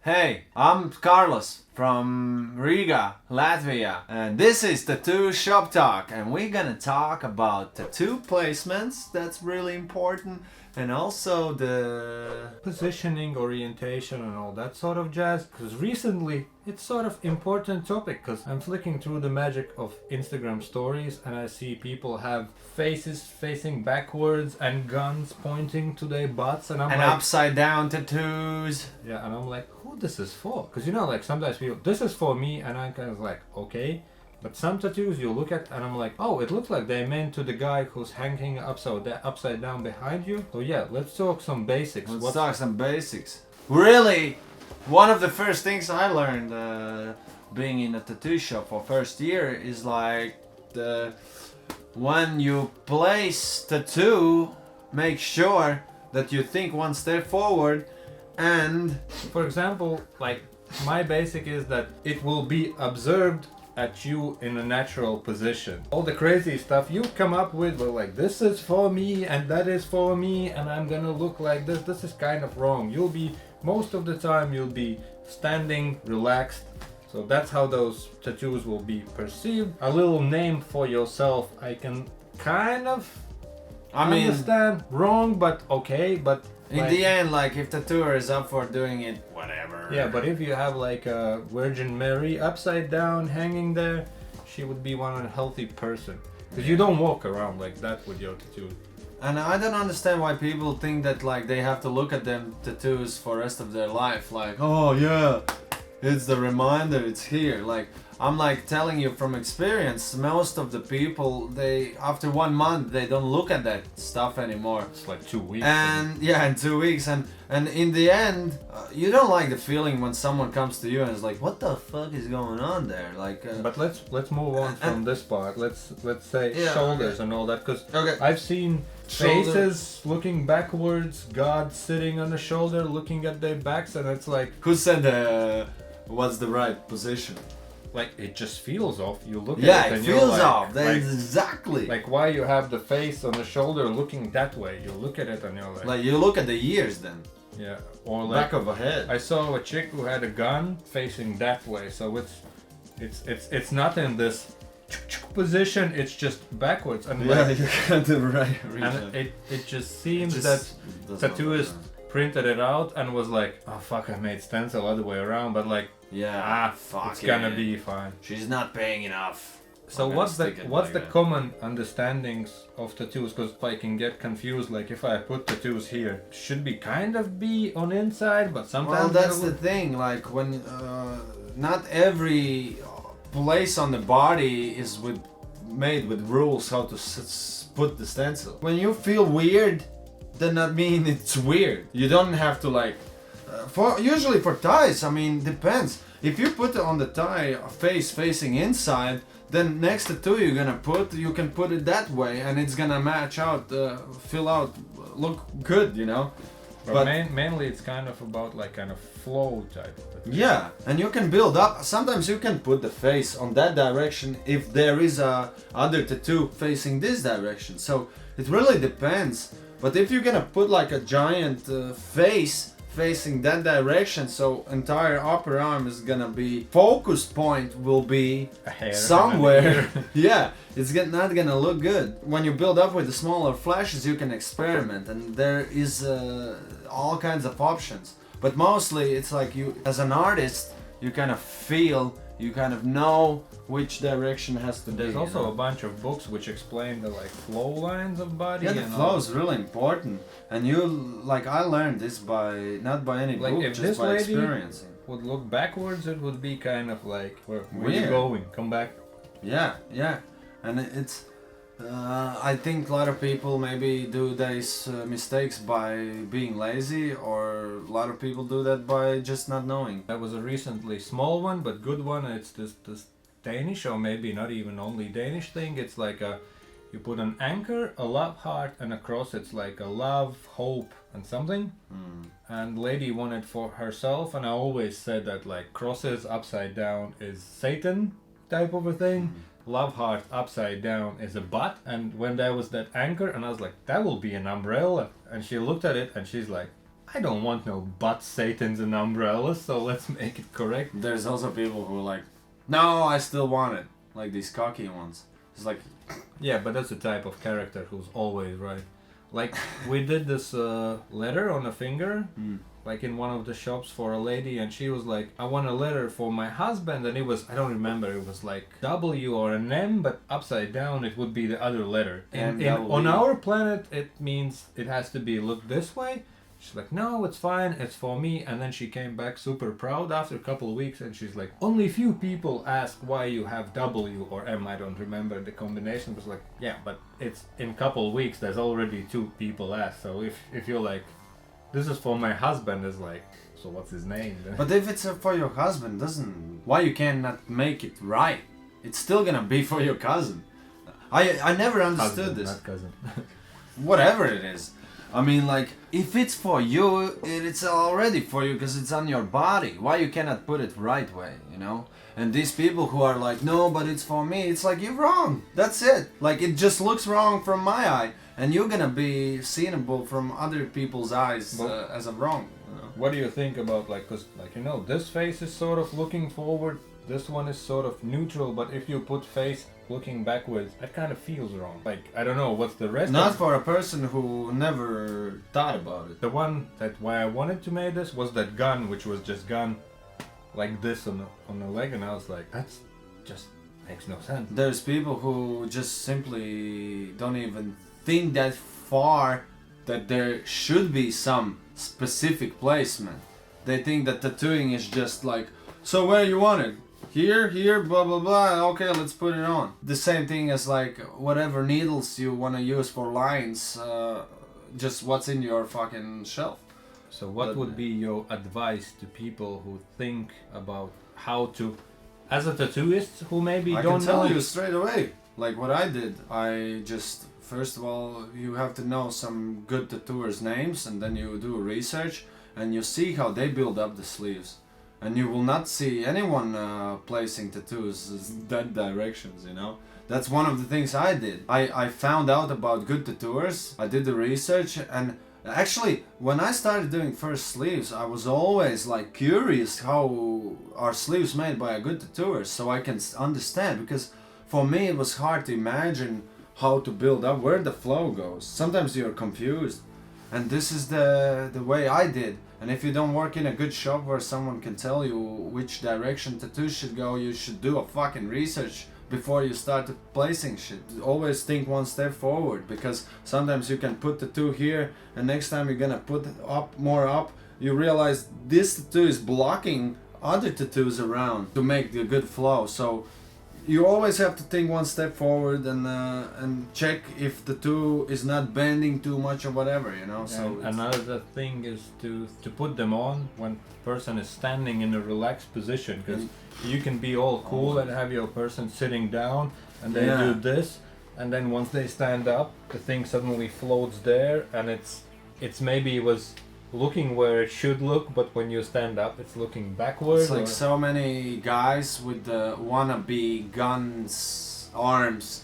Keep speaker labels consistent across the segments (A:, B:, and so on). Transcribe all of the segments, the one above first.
A: Hey, I'm Carlos from Riga, Latvia, and this is Tattoo Shop Talk, and we're gonna talk about tattoo placements, that's really important, and also the
B: positioning, orientation, and all that sort of jazz. Because recently, it's sort of important topic. Because I'm flicking through the magic of Instagram stories, and I see people have faces facing backwards and guns pointing to their butts, and I'm
A: and
B: like,
A: upside down tattoos.
B: yeah, and I'm like, who this is for? Because you know, like sometimes people, this is for me, and I'm kind of like, okay. But some tattoos you look at and I'm like, oh, it looks like they meant to the guy who's hanging upside down behind you. So yeah, let's talk some basics.
A: Let's talk some basics. Really, one of the first things I learned being in a tattoo shop for first year is like when you place tattoo, make sure that you think one step forward and
B: For example, like my basic is that it will be observed at you in a natural position. All the crazy stuff you come up with, well, like this is for me and that is for me and I'm gonna look like this. This is kind of wrong. You'll be, most of the time, you'll be standing, relaxed. So that's how those tattoos will be perceived. A little name for yourself, I can kind of understand. Wrong, but okay, but
A: in the end, like if tattooer is up for doing it, whatever.
B: yeah, but if you have like a Virgin Mary upside down hanging there, she would be one unhealthy person. Because you don't walk around like that with your tattoo.
A: And I don't understand why people think that like they have to look at them tattoos for the rest of their life. Like, oh yeah, it's the reminder, it's here. Like, I'm like telling you from experience, most of the people, they after 1 month they don't look at that stuff anymore.
B: It's like 2 weeks.
A: And yeah, in 2 weeks, and in the end, you don't like the feeling when someone comes to you and is like, "What the fuck is going on there?" Like.
B: But let's move on from this part. Let's say
A: Yeah,
B: shoulders
A: okay.
B: and all that, because
A: Okay.
B: I've seen
A: Shoulder.
B: faces looking backwards, God sitting on the shoulder, looking at their backs, and it's like
A: Who said what's the right position?
B: it just feels off. You look at
A: Yeah,
B: it
A: it
B: and you're
A: feels
B: like,
A: off. That's exactly.
B: like why you have the face on the shoulder looking that way. You look at it and you're
A: Like you look at the ears then.
B: yeah, or like
A: Back of a head.
B: I saw a chick who had a gun facing that way, so it's not in this position. It's just backwards, and
A: Yeah,
B: like,
A: you got the right region.
B: and it just seems
A: Just
B: that
A: does not
B: tattooist
A: look
B: printed it out and was like, oh fuck, I made stencil other way around, but like,
A: good. Yeah, fuck
B: it's gonna
A: it.
B: be fine.
A: She's not paying enough.
B: So
A: I'm gonna
B: what's
A: stick it
B: what's
A: like
B: the
A: that.
B: common understandings of tattoos? Because I can get confused. Like if I put tattoos here, should be kind of be on inside, but sometimes
A: Well, that's
B: they
A: the thing. Like when not every place on the body is made with rules how to put the stencil. When you feel weird, then that mean it's weird. You don't have to like. Usually for ties, I mean, depends. If you put it on the tie face facing inside, then next tattoo you can put it that way, and it's gonna match out, fill out, look good, you know.
B: But mainly it's kind of about like kind of flow type of tattoo.
A: Yeah, and you can build up. Sometimes you can put the face on that direction if there is a other tattoo facing this direction. So it really depends. But if you're gonna put like a giant face facing that direction, so entire upper arm is gonna be focus point will be
B: A hair
A: somewhere. Yeah, it's not gonna look good. When you build up with the smaller flashes, you can experiment, and there is all kinds of options. But mostly, it's like you, as an artist, you kind of feel, you kind of know which direction has to be.
B: There's
A: you
B: also
A: know?
B: a bunch of books which explain the like flow lines of body.
A: Yeah, the
B: and
A: flow
B: all.
A: is really important, and you like I learned this by not by any
B: Like,
A: book,
B: if
A: just
B: this
A: by
B: lady-
A: experiencing.
B: Would look backwards, it would be kind of like, where are you
A: Weird.
B: going? Come back.
A: Yeah, yeah, and it's. I think a lot of people maybe do these mistakes by being lazy, or a lot of people do that by just not knowing.
B: That was a recently small one, but good one. It's this Danish, or maybe not even only Danish thing. It's like you put an anchor, a love heart, and across it's like a love, hope, and something. And lady wanted for herself, and I always said that like crosses upside down is Satan type of a thing. Love heart upside down is a butt. And when there was that anchor, and I was like, that will be an umbrella. And she looked at it and she's like, I don't want no butt satans and umbrellas, so let's make it correct.
A: There's also people who are like, no, I still want it. Like these cocky ones. It's like,
B: Yeah, but that's the type of character who's always right. Like, we did this letter on a finger, like in one of the shops for a lady, and she was like, I want a letter for my husband, and it was, I don't remember, it was like W or an M, but upside down it would be the other letter. On our planet, it means it has to be looked this way. She's like, no, it's fine, it's for me. And then she came back super proud after a couple of weeks, and she's like, only few people ask why you have W or M. I don't remember the combination. It was like, yeah, but it's in a couple of weeks, there's already 2 people asked. So if you're like, this is for my husband, it's like, so what's his name?
A: but if it's for your husband, why you cannot make it right? It's still gonna be for your cousin. I never understood
B: Husband,
A: this.
B: not cousin.
A: Whatever it is. I mean, like, if it's for you, it's already for you because it's on your body. Why you cannot put it right way, you know? And these people who are like, no, but it's for me, it's like, you're wrong. That's it. Like, it just looks wrong from my eye, and you're gonna be seeable from other people's eyes as a wrong. You know?
B: What do you think about, like, cause, like, you know, this face is sort of looking forward, this one is sort of neutral, but if you put face looking backwards, that kind of feels wrong. Like, I don't know, what's the rest
A: Not
B: of
A: for a person who never thought about it.
B: The one that why I wanted to make this was that gun, which was just gun like this on the leg, and I was like, that's just makes no sense.
A: There's people who just simply don't even think that far that there should be some specific placement. They think that tattooing is just like, so where you want it? Here, blah blah blah, okay, let's put it on. The same thing as like whatever needles you want to use for lines, just what's in your fucking shelf.
B: So what would be your advice to people who think about how to, as a tattooist who maybe
A: I
B: don't
A: can tell
B: know
A: you straight away, like what I did. I just, first of all, you have to know some good tattooers' names, and then you do research and you see how they build up the sleeves. And you will not see anyone placing tattoos in that directions, you know. That's one of the things I did. I found out about good tattooers, I did the research, and actually when I started doing first sleeves, I was always like curious how are sleeves made by a good tattooer, so I can understand, because for me it was hard to imagine how to build up, where the flow goes. Sometimes you're confused, and this is the way I did. And if you don't work in a good shop where someone can tell you which direction tattoos should go, you should do a fucking research before you start placing shit. Always think one step forward, because sometimes you can put tattoo here, and next time you're gonna put more up, you realize this tattoo is blocking other tattoos around to make the good flow. So you always have to think one step forward and check if the tattoo is not bending too much or whatever, you know. So
B: another thing is to put them on when person is standing in a relaxed position, because you can be all cool and have your person sitting down and they do this, and then once they stand up, the thing suddenly floats there, and it's maybe it was looking where it should look, but when you stand up it's looking backward.
A: It's like so many guys with the wannabe guns arms,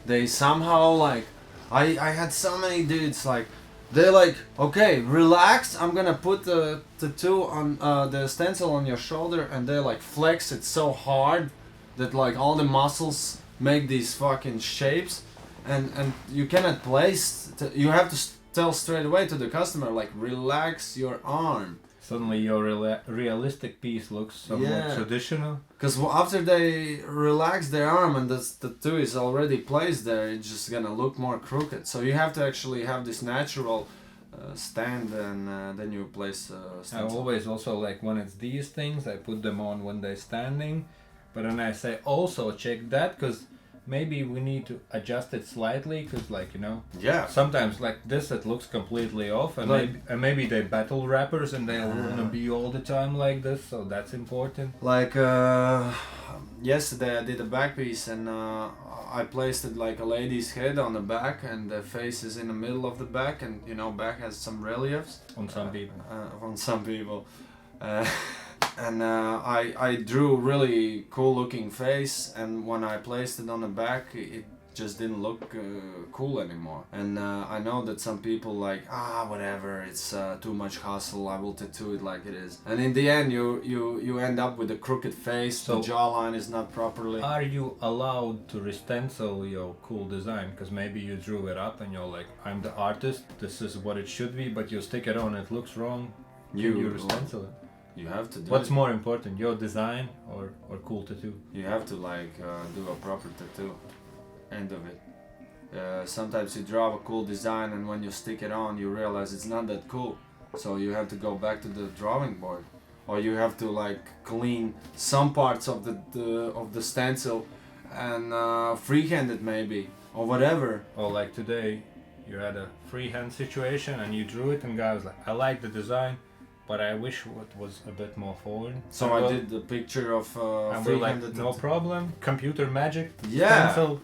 A: they somehow like, I had so many dudes like, they're like, okay, relax, I'm gonna put the tattoo on the stencil on your shoulder, and they like flex it so hard that like all the muscles make these fucking shapes, and you cannot place, you have to tell straight away to the customer, like, relax your arm.
B: Suddenly your realistic piece looks somewhat traditional.
A: Because after they relax their arm and the tattoo is already placed there, it's just gonna look more crooked. So you have to actually have this natural stand, and then you place
B: I always also, like, when it's these things, I put them on when they're standing. But then I say also check that, because maybe we need to adjust it slightly, because, like, you know, sometimes like this it looks completely off, and like, maybe they battle rappers and they want to be all the time like this, so that's important.
A: Like yesterday I did a back piece, and I placed it like a lady's head on the back, and the face is in the middle of the back, and you know, back has some reliefs
B: on some people.
A: And I drew really cool looking face, and when I placed it on the back, just didn't look cool anymore. And I know that some people like, whatever, it's too much hassle, I will tattoo it like it is. And in the end you end up with a crooked face,
B: So
A: the jawline is not properly.
B: Are you allowed to re-stencil your cool design? Because maybe you drew it up and you're like, I'm the artist, this is what it should be, but you stick it on and it looks wrong. Can you re-stencil it?
A: You have to do
B: What's
A: it.
B: more important, your design or cool tattoo?
A: You have to like do a proper tattoo. End of it. Sometimes you draw a cool design and when you stick it on you realize it's not that cool. So you have to go back to the drawing board. Or you have to like clean some parts of the stencil and freehand it maybe. Or whatever.
B: Or like today, you had a freehand situation and you drew it and guy was like, I like the design, but I wish it was a bit more forward.
A: So I did the picture of
B: and we're like, no problem, computer magic,
A: Yeah.
B: stencil,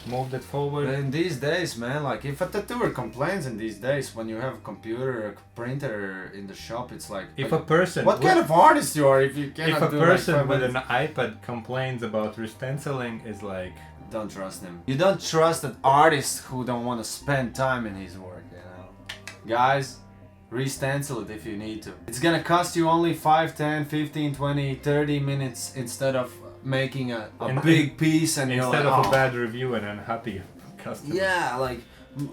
B: moved it forward.
A: But in these days, man, like if a tattooer complains in these days when you have a computer, a printer in the shop, it's like,
B: If a person,
A: what kind of artist you are if you cannot
B: if a
A: do
B: person
A: like 5
B: with
A: minutes?
B: an iPad complains about re-stenciling, is like,
A: Don't trust him. You don't trust an artist who don't want to spend time in his work, you know. Guys, re-stencil it if you need to. It's gonna cost you only 5, 10, 15, 20, 30 minutes instead of making a big piece and you're
B: instead
A: like,
B: of a
A: "Oh."
B: bad review and unhappy customer.
A: Yeah,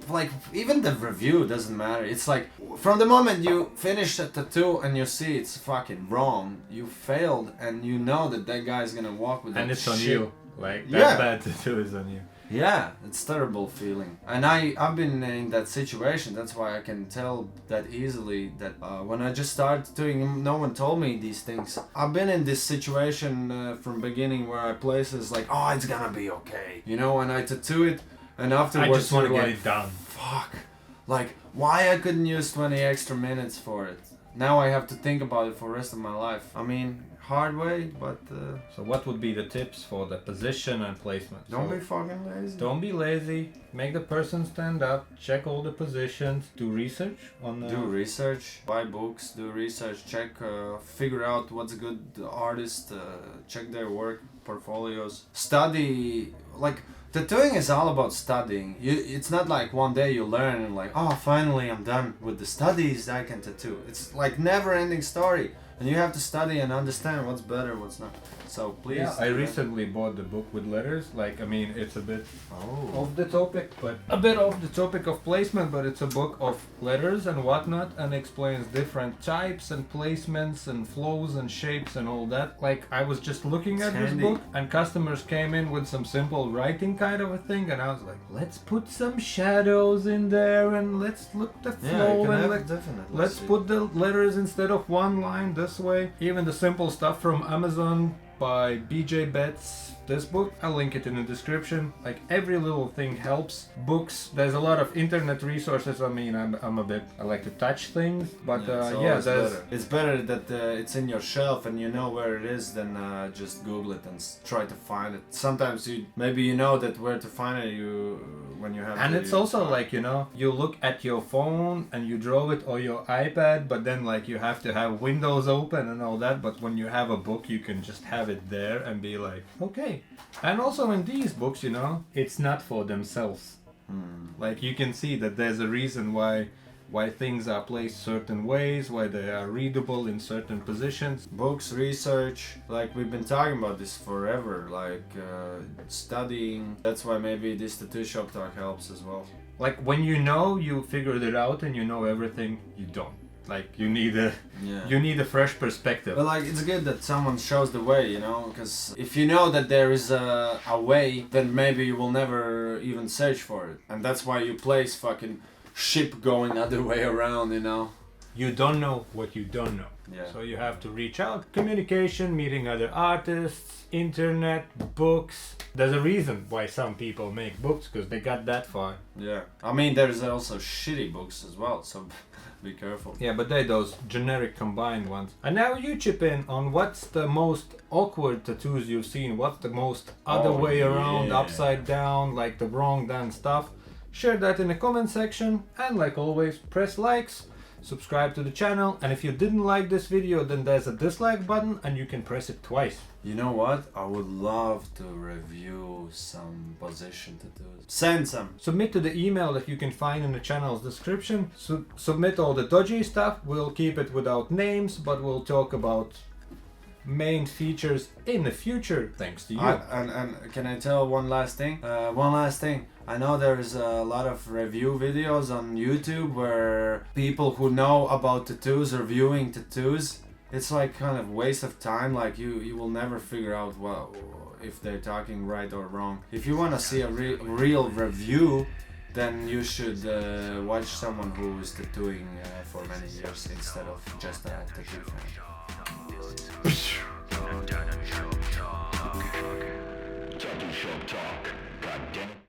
A: like even the review doesn't matter. It's like from the moment you finish a tattoo and you see it's fucking wrong, you failed and you know that guy's gonna walk with
B: And
A: that
B: it's on
A: shit.
B: you. Like, that
A: Yeah.
B: bad tattoo is on you.
A: Yeah, it's terrible feeling. And I've been in that situation. That's why I can tell that easily that when I just started doing, no one told me these things. I've been in this situation from beginning where I places like, oh, it's gonna be okay. You know, and I tattoo it and afterwards
B: I just want to
A: you're
B: get
A: like,
B: it done.
A: fuck. Like, why I couldn't use 20 extra minutes for it? Now I have to think about it for the rest of my life. I mean, hard way, but
B: So what would be the tips for the position and placement?
A: don't
B: So
A: be fucking lazy.
B: don't be lazy. Make the person stand up. Check all the positions. Do research on the...
A: Do research, buy books, do research, check, figure out what's a good artist, check their work, portfolios. Study, like, tattooing is all about studying. It's not like one day you learn and like, oh, finally I'm done with the studies, I can tattoo. It's like never-ending story. And you have to study and understand what's better, what's not. So please.
B: Yeah, I recently bought the book with letters. Like, I mean, it's a bit
A: Oh.
B: off the topic, but a bit off the topic of placement, but it's a book of letters and whatnot and explains different types and placements and flows and shapes and all that. Like, I was just looking at this
A: handy.
B: book and customers came in with some simple writing kind of a thing and I was like, let's put some shadows in there and let's look the
A: Yeah,
B: flow
A: you can
B: and
A: have
B: like,
A: definitely.
B: let's put the letters instead of one line this way. Even the simple stuff from Amazon by BJ Betts, this book, I'll link it in the description. Like, every little thing helps. Books, there's a lot of internet resources. I mean, I like to touch things, but
A: it's
B: there's
A: better. It's better that it's in your shelf and you know where it is than just Google it and try to find it. Sometimes maybe you know that where to find it when you have.
B: and
A: the-
B: it's also like, you know, you look at your phone and you draw it or your iPad, but then like you have to have windows open and all that. But when you have a book, you can just have it there and be like, okay. And also in these books, you know, it's not for themselves. Like, you can see that there's a reason why things are placed certain ways, why they are readable in certain positions.
A: Books, research, like we've been talking about this forever, like studying. That's why maybe this tattoo shop talk helps as well.
B: Like, when you know you figured it out and you know everything, you don't. Like, you need a fresh perspective.
A: But like, it's good that someone shows the way, you know, because if you know that there is a way, then maybe you will never even search for it. And that's why you place fucking ship going other way around, you know.
B: You don't know what you don't know.
A: Yeah.
B: So you have to reach out. Communication, meeting other artists, internet, books. There's a reason why some people make books, because they got that far.
A: Yeah. I mean, there's also shitty books as well, so be careful.
B: Yeah, but they're those generic combined ones. And now you chip in on what's the most awkward tattoos you've seen. What's the most other way around,
A: yeah.
B: upside down, like the wrong done stuff. Share that in the comment section. And like always, press likes, subscribe to the channel, and if you didn't like this video, then there's a dislike button and you can press it twice.
A: You know what? I would love to review some position tattoos. Send some.
B: Submit to the email that you can find in the channel's description. Submit all the dodgy stuff. We'll keep it without names, but we'll talk about main features in the future, thanks to you.
A: And can I tell one last thing? I know there's a lot of review videos on YouTube where people who know about tattoos are reviewing tattoos. It's like kind of waste of time. Like you will never figure out if they're talking right or wrong. If you want to see a real review, then you should watch someone who is tattooing for many years instead of just a tattoo fan.
C: Tattoo Talk. God damn it.